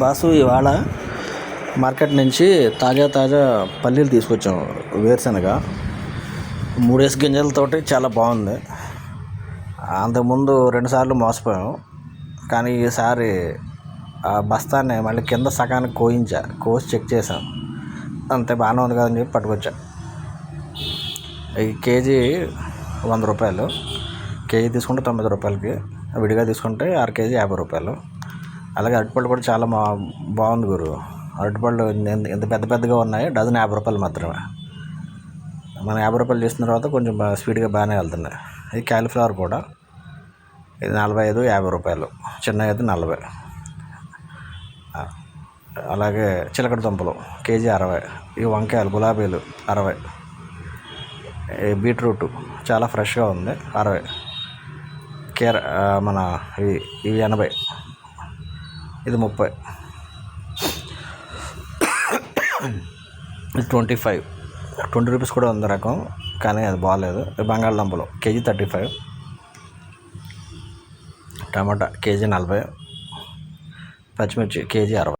Boss ఇవాళ market నుంచి తాజా పల్లీలు తీసుకొచ్చాం. వేరుశనగ 3 గింజలతోటి చాలా బాగుంది. అంతకుముందు 2 సార్లు మోసపోయాం, కానీ ఈసారి ఆ బస్తాన్ని మళ్ళీ కింద సగానికి కోసి చెక్ చేసాం. అంతే బాగానే ఉంది కదని చెప్పి పట్టుకొచ్చా. ఈ కేజీ 100 రూపాయలు, కేజీ తీసుకుంటే 90 రూపాయలకి, విడిగా తీసుకుంటే 6 కేజీ 50 రూపాయలు. అలాగే అరటిపళ్ళు కూడా చాలా బాగుంది గురు. అరటిపళ్ళు ఎంత పెద్దగా ఉన్నాయి, డజన్ 50 రూపాయలు మాత్రమే. మనం 50 రూపాయలు చేసిన తర్వాత కొంచెం స్పీడ్గా బాగానే వెళ్తున్నాయి. ఇది క్యాలీఫ్లవర్ కూడా, ఇది 45 50 రూపాయలు, చిన్న అయితే 40. అలాగే చిలకడ దుంపలు కేజీ 60. ఈ వంకాయలు గులాబీలు 60. బీట్రూట్ చాలా ఫ్రెష్గా ఉంది 60. మన ఇవి 80, ఇది 30, ఇది 25. 20 రూపీస్ కూడా ఉంది రకం, కానీ అది బాగాలేదు. బంగాళదుంపలు కేజీ 35. టమాటా కేజీ 40. పచ్చిమిర్చి కేజీ 60.